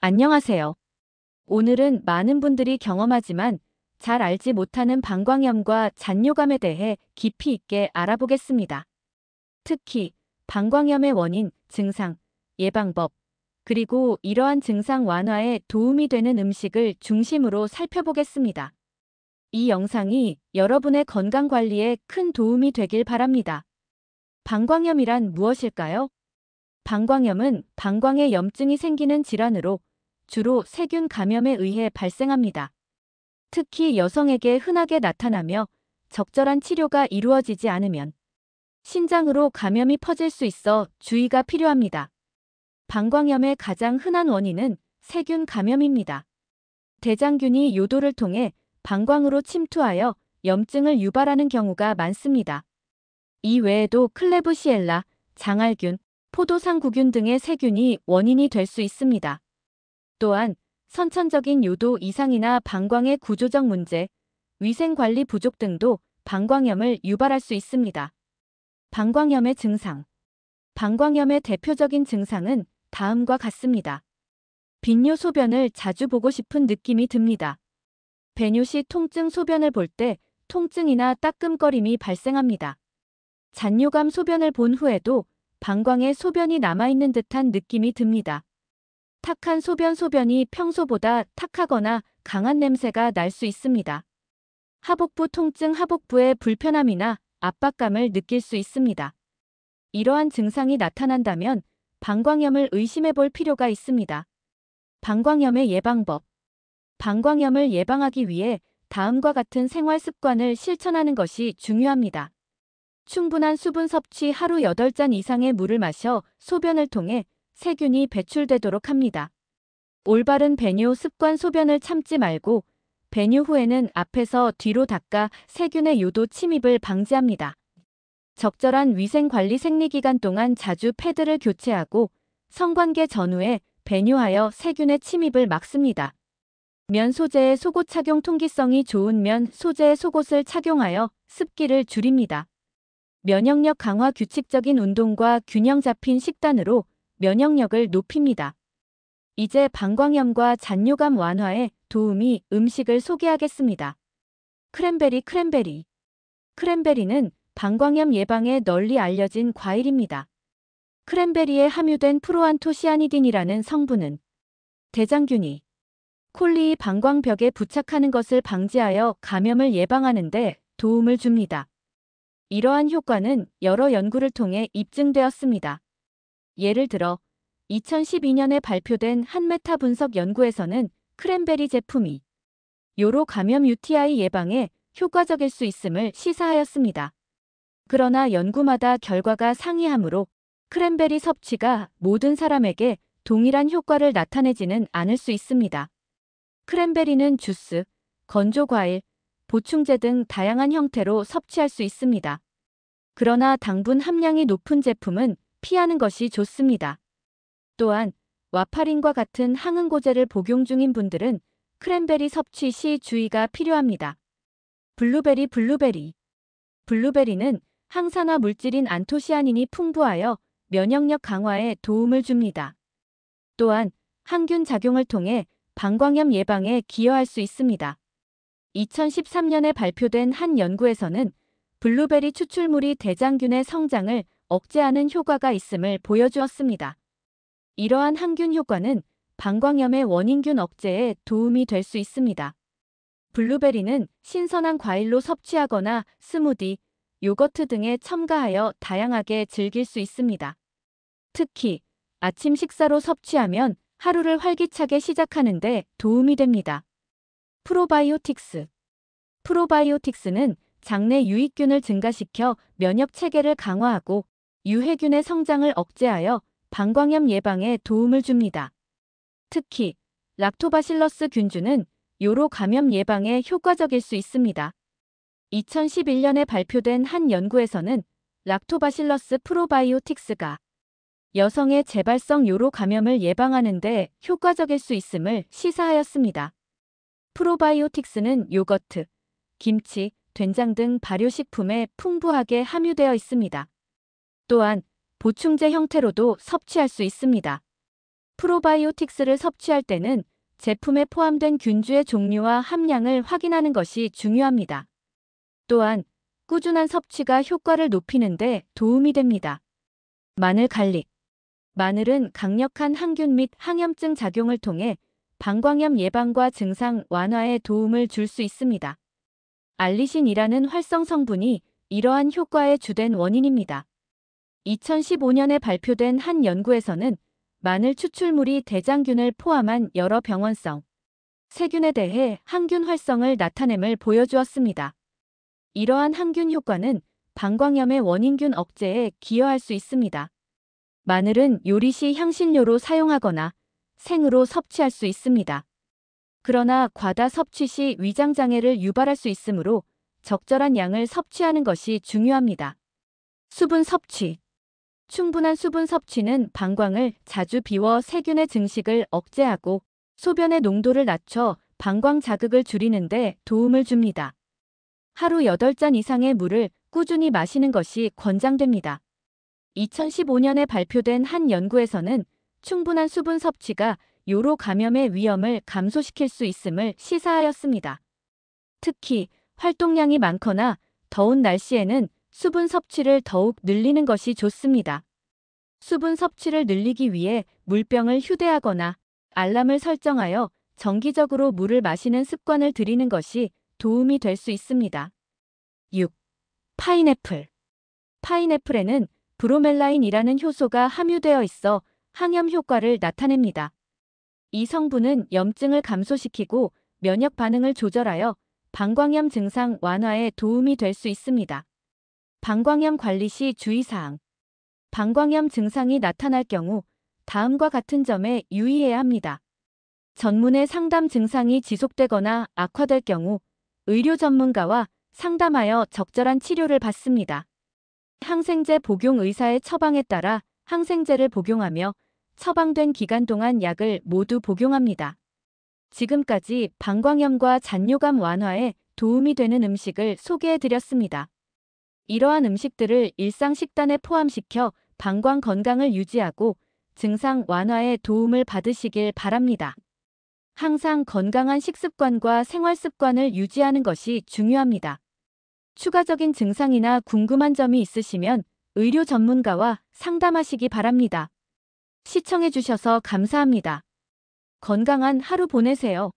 안녕하세요. 오늘은 많은 분들이 경험하지만 잘 알지 못하는 방광염과 잔뇨감에 대해 깊이 있게 알아보겠습니다. 특히 방광염의 원인, 증상, 예방법, 그리고 이러한 증상 완화에 도움이 되는 음식을 중심으로 살펴보겠습니다. 이 영상이 여러분의 건강 관리에 큰 도움이 되길 바랍니다. 방광염이란 무엇일까요? 방광염은 방광에 염증이 생기는 질환으로 주로 세균 감염에 의해 발생합니다. 특히 여성에게 흔하게 나타나며 적절한 치료가 이루어지지 않으면 신장으로 감염이 퍼질 수 있어 주의가 필요합니다. 방광염의 가장 흔한 원인은 세균 감염입니다. 대장균이 요도를 통해 방광으로 침투하여 염증을 유발하는 경우가 많습니다. 이 외에도 클레브시엘라, 장알균, 포도상구균 등의 세균이 원인이 될 수 있습니다. 또한 선천적인 요도 이상이나 방광의 구조적 문제, 위생관리 부족 등도 방광염을 유발할 수 있습니다. 방광염의 증상. 방광염의 대표적인 증상은 다음과 같습니다. 빈뇨 소변을 자주 보고 싶은 느낌이 듭니다. 배뇨 시 통증 소변을 볼 때 통증이나 따끔거림이 발생합니다. 잔뇨감 소변을 본 후에도 방광에 소변이 남아있는 듯한 느낌이 듭니다. 탁한 소변이 평소보다 탁하거나 강한 냄새가 날 수 있습니다. 하복부 통증 하복부의 불편함이나 압박감을 느낄 수 있습니다. 이러한 증상이 나타난다면 방광염을 의심해 볼 필요가 있습니다. 방광염의 예방법. 방광염을 예방하기 위해 다음과 같은 생활 습관을 실천하는 것이 중요합니다. 충분한 수분 섭취 하루 8잔 이상의 물을 마셔 소변을 통해 세균이 배출되도록 합니다. 올바른 배뇨 습관 소변을 참지 말고 배뇨 후에는 앞에서 뒤로 닦아 세균의 요도 침입을 방지합니다. 적절한 위생관리 생리기간 동안 자주 패드를 교체하고 성관계 전후에 배뇨하여 세균의 침입을 막습니다. 면 소재의 속옷 착용 통기성이 좋은 면 소재의 속옷을 착용하여 습기를 줄입니다. 면역력 강화 규칙적인 운동과 균형 잡힌 식단으로 면역력을 높입니다. 이제 방광염과 잔뇨감 완화에 도우미 음식을 소개하겠습니다. 크랜베리. 크랜베리는 방광염 예방에 널리 알려진 과일입니다. 크랜베리에 함유된 프로안토시아니딘이라는 성분은 대장균이 콜리의 방광벽에 부착하는 것을 방지하여 감염을 예방하는 데 도움을 줍니다. 이러한 효과는 여러 연구를 통해 입증되었습니다. 예를 들어 2012년에 발표된 한 메타 분석 연구에서는 크랜베리 제품이 요로 감염 UTI 예방에 효과적일 수 있음을 시사하였습니다. 그러나 연구마다 결과가 상이하므로 크랜베리 섭취가 모든 사람에게 동일한 효과를 나타내지는 않을 수 있습니다. 크랜베리는 주스, 건조 과일, 보충제 등 다양한 형태로 섭취할 수 있습니다. 그러나 당분 함량이 높은 제품은 피하는 것이 좋습니다. 또한 와파린과 같은 항응고제를 복용 중인 분들은 크랜베리 섭취 시 주의가 필요합니다. 블루베리는 항산화 물질인 안토시아닌이 풍부하여 면역력 강화에 도움을 줍니다. 또한 항균 작용을 통해 방광염 예방에 기여할 수 있습니다. 2013년에 발표된 한 연구에서는 블루베리 추출물이 대장균의 성장을 억제하는 효과가 있음을 보여주었습니다. 이러한 항균 효과는 방광염의 원인균 억제에 도움이 될 수 있습니다. 블루베리는 신선한 과일로 섭취하거나 스무디, 요거트 등에 첨가하여 다양하게 즐길 수 있습니다. 특히 아침 식사로 섭취하면 하루를 활기차게 시작하는 데 도움이 됩니다. 프로바이오틱스는 장내 유익균을 증가시켜 면역 체계를 강화하고 유해균의 성장을 억제하여 방광염 예방에 도움을 줍니다. 특히 락토바실러스 균주는 요로 감염 예방에 효과적일 수 있습니다. 2011년에 발표된 한 연구에서는 락토바실러스 프로바이오틱스가 여성의 재발성 요로 감염을 예방하는 데 효과적일 수 있음을 시사하였습니다. 프로바이오틱스는 요거트, 김치, 된장 등 발효식품에 풍부하게 함유되어 있습니다. 또한 보충제 형태로도 섭취할 수 있습니다. 프로바이오틱스를 섭취할 때는 제품에 포함된 균주의 종류와 함량을 확인하는 것이 중요합니다. 또한 꾸준한 섭취가 효과를 높이는 데 도움이 됩니다. 마늘 갈릭. 마늘은 강력한 항균 및 항염증 작용을 통해 방광염 예방과 증상 완화에 도움을 줄 수 있습니다. 알리신이라는 활성 성분이 이러한 효과의 주된 원인입니다. 2015년에 발표된 한 연구에서는 마늘 추출물이 대장균을 포함한 여러 병원성 세균에 대해 항균 활성을 나타냄을 보여주었습니다. 이러한 항균 효과는 방광염의 원인균 억제에 기여할 수 있습니다. 마늘은 요리 시 향신료로 사용하거나 생으로 섭취할 수 있습니다. 그러나 과다 섭취 시 위장장애를 유발할 수 있으므로 적절한 양을 섭취하는 것이 중요합니다. 수분 섭취. 충분한 수분 섭취는 방광을 자주 비워 세균의 증식을 억제하고 소변의 농도를 낮춰 방광 자극을 줄이는 데 도움을 줍니다. 하루 8잔 이상의 물을 꾸준히 마시는 것이 권장됩니다. 2015년에 발표된 한 연구에서는 충분한 수분 섭취가 요로 감염의 위험을 감소시킬 수 있음을 시사하였습니다. 특히 활동량이 많거나 더운 날씨에는 수분 섭취를 더욱 늘리는 것이 좋습니다. 수분 섭취를 늘리기 위해 물병을 휴대하거나 알람을 설정하여 정기적으로 물을 마시는 습관을 들이는 것이 도움이 될 수 있습니다. 6. 파인애플. 파인애플에는 브로멜라인이라는 효소가 함유되어 있어 항염 효과를 나타냅니다. 이 성분은 염증을 감소시키고 면역 반응을 조절하여 방광염 증상 완화에 도움이 될 수 있습니다. 방광염 관리 시 주의사항. 방광염 증상이 나타날 경우 다음과 같은 점에 유의해야 합니다. 전문의 상담 증상이 지속되거나 악화될 경우 의료 전문가와 상담하여 적절한 치료를 받습니다. 항생제 복용 의사의 처방에 따라 항생제를 복용하며 처방된 기간 동안 약을 모두 복용합니다. 지금까지 방광염과 잔뇨감 완화에 도움이 되는 음식을 소개해드렸습니다. 이러한 음식들을 일상 식단에 포함시켜 방광 건강을 유지하고 증상 완화에 도움을 받으시길 바랍니다. 항상 건강한 식습관과 생활습관을 유지하는 것이 중요합니다. 추가적인 증상이나 궁금한 점이 있으시면 의료 전문가와 상담하시기 바랍니다. 시청해주셔서 감사합니다. 건강한 하루 보내세요.